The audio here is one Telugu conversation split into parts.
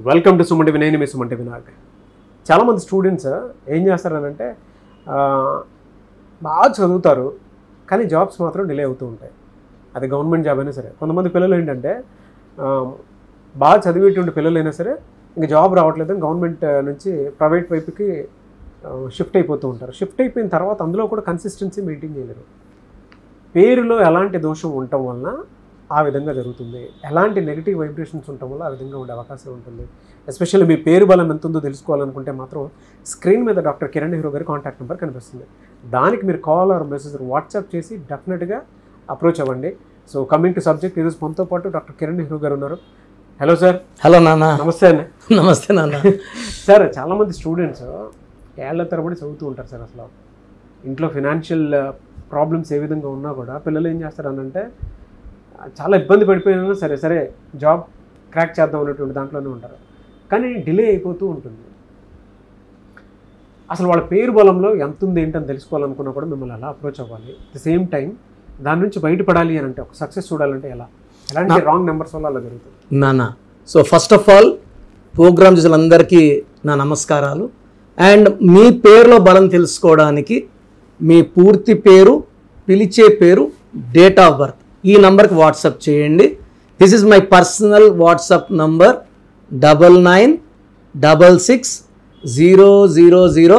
Welcome to Suman TV. నేను మీ సుమన్ టీవీ. చాలామంది స్టూడెంట్స్ ఏం చేస్తారనంటే బాగా చదువుతారు కానీ జాబ్స్ మాత్రం డిలే అవుతూ ఉంటాయి. అది గవర్నమెంట్ జాబ్ అయినా సరే. కొంతమంది పిల్లలు ఏంటంటే బాగా చదివేటువంటి పిల్లలు అయినా సరే ఇంకా జాబ్ రావట్లేదని గవర్నమెంట్ నుంచి ప్రైవేట్ వైపుకి షిఫ్ట్ అయిపోతూ ఉంటారు. షిఫ్ట్ అయిపోయిన తర్వాత అందులో కూడా కన్సిస్టెన్సీ మెయింటైన్ చేయలేరు. పేరులో ఎలాంటి దోషం ఉండటం వలన ఆ విధంగా జరుగుతుంది, ఎలాంటి నెగిటివ్ వైబ్రేషన్స్ ఉండటం వల్ల ఆ విధంగా ఉండే అవకాశం ఉంటుంది. ఎస్పెషల్లీ మీ పేరు బలం ఎంత ఉందో తెలుసుకోవాలనుకుంటే మాత్రం స్క్రీన్ మీద డాక్టర్ కిరణ్ నెహ్రూ గారి కాంటాక్ట్ నెంబర్ కనిపిస్తుంది. దానికి మీరు కాల్ ఆర్ మెసేజ్ వాట్సాప్ చేసి డెఫినెట్గా అప్రోచ్ అవ్వండి. సో కమింగ్ టు సబ్జెక్ట్, ఈరోజు మనతో పాటు డాక్టర్ కిరణ్ నెహ్రూ గారు ఉన్నారు. Hello sir. హలో నాన్న. నమస్తే అన్న. నమస్తే నాన్న. సార్, చాలామంది స్టూడెంట్స్ ఏళ్ల తరబడి చదువుతూ ఉంటారు సార్. అసలు ఇంట్లో ఫినాన్షియల్ ప్రాబ్లమ్స్ ఏ విధంగా ఉన్నా కూడా పిల్లలు ఏం చేస్తారనంటే చాలా ఇబ్బంది పడిపోయినా సరే సరే జాబ్ క్రాక్ చేద్దాం అనేటువంటి దాంట్లోనే ఉంటారు, కానీ డిలే అయిపోతూ ఉంటుంది. అసలు వాళ్ళ పేరు బలంలో ఎంత ఉంది ఏంటని తెలుసుకోవాలనుకున్నా కూడా మిమ్మల్ని ఎలా అప్రోచ్ అవ్వాలి, అట్ ద సేమ్ టైం దాని నుంచి బయటపడాలి అని అంటే ఒక సక్సెస్ చూడాలంటే ఎలాంటి రాంగ్ నెంబర్స్ వల్ల అలా జరుగుతుంది నాన్న? So first of all program చూసినందరికీ నా నమస్కారాలు. అండ్ మీ పేరులో బలం తెలుసుకోవడానికి మీ పూర్తి పేరు, పిలిచే పేరు, డేట్ ఆఫ్ బర్త్ ఈ నంబర్కి వాట్సాప్ చేయండి. This is my personal WhatsApp number 9966000317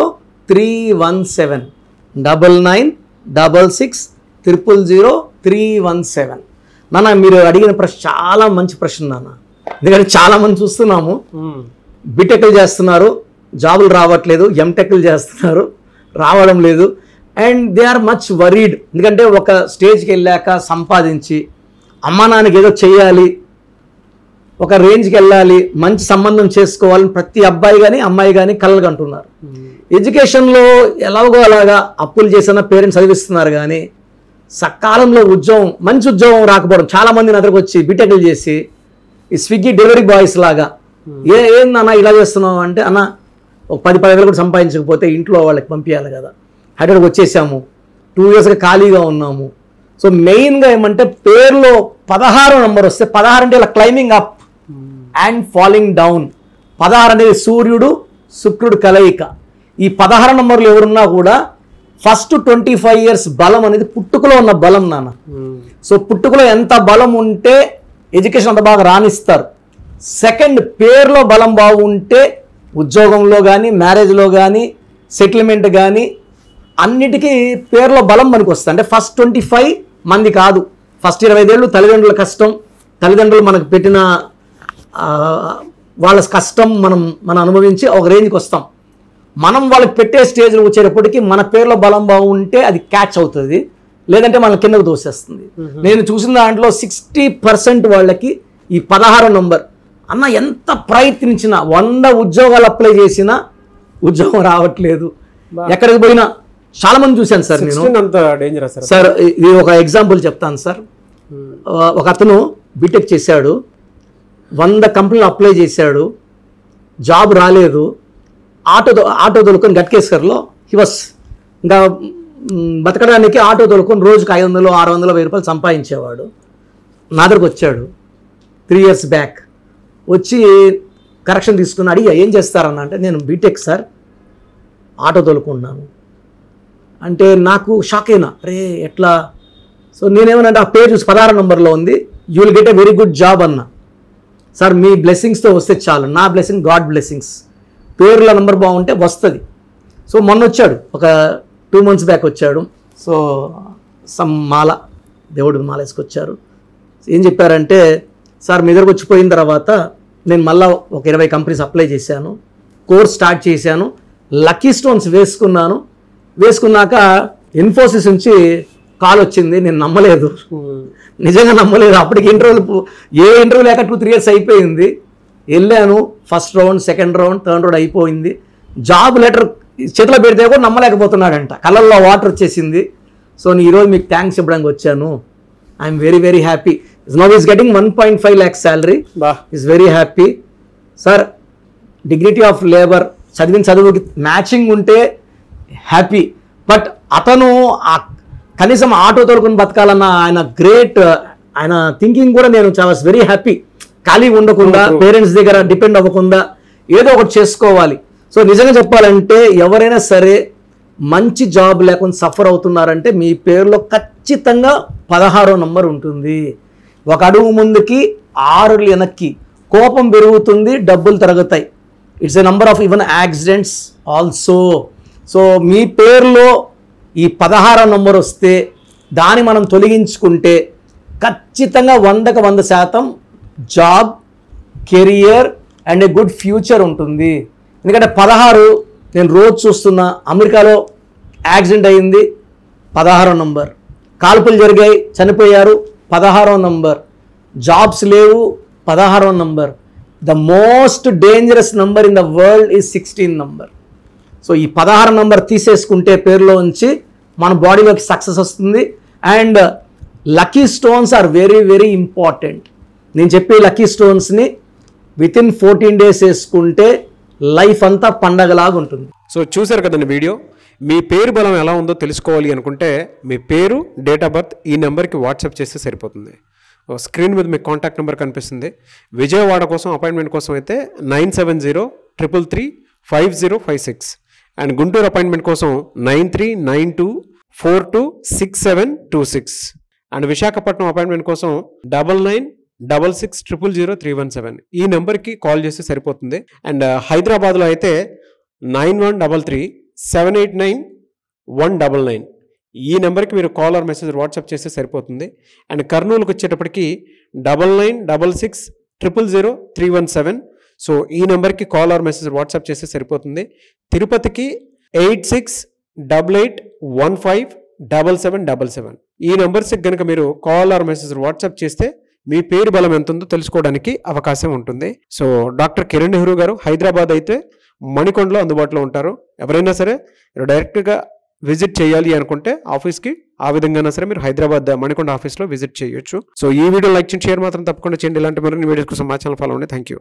9966000317. నాన్న, మీరు అడిగిన ప్రశ్న చాలా మంచి ప్రశ్న నాన్న. ఎందుకంటే చాలామంది చూస్తున్నాము బీటెక్లు చేస్తున్నారు, జాబులు రావట్లేదు, ఎంటెక్లు చేస్తున్నారు, రావడం లేదు. And they are much worried. ఎందుకంటే ఒక స్టేజ్కి వెళ్ళాక సంపాదించి అమ్మా నాన్నకి ఏదో చేయాలి, ఒక రేంజ్కి వెళ్ళాలి, మంచి సంబంధం చేసుకోవాలని ప్రతి అబ్బాయి కానీ అమ్మాయి కానీ కలలు కంటున్నారు. ఎడ్యుకేషన్లో ఎలాగో అలాగా అప్పులు చేసిన పేరెంట్స్ చదివిస్తున్నారు, కానీ సకాలంలో ఉద్యోగం, మంచి ఉద్యోగం రాకపోవడం. చాలామంది నా దగ్గరకు వచ్చి బీటెక్లు చేసి ఈ స్విగ్గీ డెలివరీ బాయ్స్ లాగా ఏందన్నా ఇలా చేస్తున్నావు అంటే, అన్న ఒక 10,000 కూడా సంపాదించకపోతే ఇంట్లో వాళ్ళకి పంపించాలి కదా, హైదరాబాద్ వచ్చేసాము, 2 yearsగా ఖాళీగా ఉన్నాము. సో మెయిన్గా ఏమంటే పేరులో 16 నెంబర్ వస్తే, 16 అంటే ఇలా climbing up and falling down. 16 అనేది సూర్యుడు శుక్రుడు కలయిక. ఈ 16 నెంబర్లు ఎవరున్నా కూడా ఫస్ట్ 25 years బలం అనేది పుట్టుకలో ఉన్న బలం నాన్న. సో పుట్టుకలో ఎంత బలం ఉంటే ఎడ్యుకేషన్ అంత బాగా రాణిస్తారు. సెకండ్, పేరులో బలం బాగుంటే ఉద్యోగంలో కానీ, మ్యారేజ్లో కానీ, సెటిల్మెంట్ కానీ అన్నిటికీ పేరులో బలం మనకు వస్తుంది. అంటే ఫస్ట్ 25 మంది కాదు, ఫస్ట్ 25 ఏళ్ళు తల్లిదండ్రుల కష్టం, తల్లిదండ్రులు మనకు పెట్టిన వాళ్ళ కష్టం మనం అనుభవించి ఒక రేంజ్కి వస్తాం. మనం వాళ్ళకి పెట్టే స్టేజ్లో వచ్చేటప్పటికి మన పేరులో బలం బాగుంటే అది క్యాచ్ అవుతుంది, లేదంటే మన కిందకు దోసేస్తుంది. నేను చూసిన దాంట్లో 60% వాళ్ళకి ఈ 16 నెంబర్ అన్న ఎంత ప్రయత్నించినా 100 ఉద్యోగాలు అప్లై చేసినా ఉద్యోగం రావట్లేదు. ఎక్కడికి పోయినా చాలా మంది చూశాను సార్ నేను. సార్ ఇది ఒక ఎగ్జాంపుల్ చెప్తాను సార్. ఒక అతను బీటెక్ చేశాడు, 100 కంపెనీలు అప్లై చేశాడు, జాబ్ రాలేదు. ఆటో తోలుకొని గట్కేశ్వర్లో హివస్ ఇంకా బతకడానికి ఆటో తోలుకొని రోజుకి 500, 600, 1000 రూపాయలు సంపాదించేవాడు. నా దగ్గరకు వచ్చాడు 3 years బ్యాక్. వచ్చి కరెక్షన్ తీసుకుని అడిగా ఏం చేస్తారన్న అంటే, నేను బీటెక్ సార్, ఆటో తోలుకున్నాను అంటే నాకు షాక్ అయినా, అరే ఎట్లా? సో నేనేమనంటే ఆ పేరు చూసి 16 నెంబర్లో ఉంది, you will get a very good job అన్న. సార్ మీ బ్లెస్సింగ్స్తో వస్తే చాలు, నా బ్లెస్సింగ్ గాడ్ బ్లెస్సింగ్స్, పేరుల నెంబర్ బాగుంటే వస్తుంది. సో మొన్న వచ్చాడు, ఒక 2 months బ్యాక్ వచ్చాడు. సో సమ్ మాల, దేవుడు మాల వేసుకొచ్చారు. ఏం చెప్పారంటే, సార్ మీ దగ్గరకు వచ్చిపోయిన తర్వాత నేను మళ్ళీ ఒక 20 కంపెనీస్ అప్లై చేశాను, కోర్స్ స్టార్ట్ చేశాను, లక్కీ స్టోన్స్ వేసుకున్నాక ఇన్ఫోసిస్ నుంచి కాల్ వచ్చింది. నేను నమ్మలేదు, నిజంగా నమ్మలేదు. అప్పటికి ఇంటర్వ్యూ లేక 2-3 years అయిపోయింది. వెళ్ళాను, first round, second round, third round అయిపోయింది. జాబ్ లెటర్ చేతిలో పెడితే కూడా నమ్మలేకపోతున్నాడంట, కళ్ళల్లో వాటర్ వచ్చేసింది. సో నేను ఈరోజు మీకు థ్యాంక్స్ చెప్పడానికి వచ్చాను. I'm very very happy. Now is getting 1.5 lakhs salary. Is very happy sir. Dignity of labour, చదివిన చదువుకి మ్యాచింగ్ ఉంటే హ్యాపీ. బట్ అతను కనీసం ఆటో తోలుకొని బతకాలన్న ఆయన గ్రేట్, ఆయన థింకింగ్ కూడా నేను చాలా వెరీ హ్యాపీ. ఖాళీగా ఉండకుండా, పేరెంట్స్ దగ్గర డిపెండ్ అవ్వకుండా ఏదో ఒకటి చేసుకోవాలి. సో నిజంగా చెప్పాలంటే ఎవరైనా సరే మంచి జాబ్ లేకుండా సఫర్ అవుతున్నారంటే మీ పేరులో ఖచ్చితంగా 16వ నంబర్ ఉంటుంది. ఒక అడుగు ముందుకి 6 వెనక్కి, కోపం పెరుగుతుంది, డబ్బులు తరుగుతాయి. It's a number of even accidents also. So మీ పేరులో ఈ 16వ నంబర్ వస్తే దాన్ని మనం తొలగించుకుంటే ఖచ్చితంగా 100కి 100% job, career and a good future ఉంటుంది. ఎందుకంటే 16 నేను రోజు చూస్తున్నా, అమెరికాలో యాక్సిడెంట్ అయింది 16వ నంబర్, కాల్పులు జరిగాయి చనిపోయారు 16వ నంబర్, జాబ్స్ లేవు 16వ number. The most dangerous number in the world is 16 number. So ఈ 16 నంబర్ తీసేసుకుంటే పేరులో ఉంచి మన బాడీలోకి సక్సెస్ వస్తుంది. And lucky stones are very very important. నేను చెప్పే లక్కీ స్టోన్స్ని వితిన్ 14 days వేసుకుంటే లైఫ్ అంతా పండగలాగా ఉంటుంది. సో చూసారు కదండి వీడియో. మీ పేరు బలం ఎలా ఉందో తెలుసుకోవాలి అనుకుంటే మీ పేరు, డేట్ ఆఫ్ బర్త్ ఈ నెంబర్కి వాట్సాప్ చేస్తే సరిపోతుంది. స్క్రీన్ మీద మీకు కాంటాక్ట్ నెంబర్ కనిపిస్తుంది. విజయవాడ కోసం అపాయింట్మెంట్ కోసం అయితే 9703335056 అండ్ గుంటూరు అపాయింట్మెంట్ కోసం 9392426726 అండ్ విశాఖపట్నం అపాయింట్మెంట్ కోసం 9966600317 ఈ నెంబర్కి కాల్ చేస్తే సరిపోతుంది. అండ్ హైదరాబాద్లో అయితే 9133789199 ఈ నెంబర్కి మీరు కాల్ ఆర్ మెసేజ్ వాట్సాప్ చేస్తే సరిపోతుంది. అండ్ కర్నూలుకి వచ్చేటప్పటికి 9966000317 సో ఈ నెంబర్కి కాల్ ఆర్ మెసేజ్ వాట్సాప్ చేస్తే సరిపోతుంది. తిరుపతికి 8688157777 ఈ నెంబర్స్కి కనుక మీరు కాల్ ఆర్ మెసేజ్ వాట్సాప్ చేస్తే మీ పేరు బలం ఎంత ఉందో తెలుసుకోవడానికి అవకాశం ఉంటుంది. సో డాక్టర్ కిరణ్ నెహ్రూ గారు హైదరాబాద్ అయితే మణికొండలో అందుబాటులో ఉంటారు. ఎవరైనా సరే డైరెక్ట్గా విజిట్ చేయాలి అనుకుంటే ఆఫీస్కి ఆ విధంగా సరే మీరు హైదరాబాద్ మణికొండ ఆఫీస్లో విజిట్ చేయొచ్చు. సో ఈ వీడియో లైక్ చేయండి, షేర్ మాత్రం తప్పకుండా చేయండి. ఇలాంటి మరిన్ని వీడియోస్ కోసం మా ఛానల్ ఫాలో అవ్వండి. Thank you.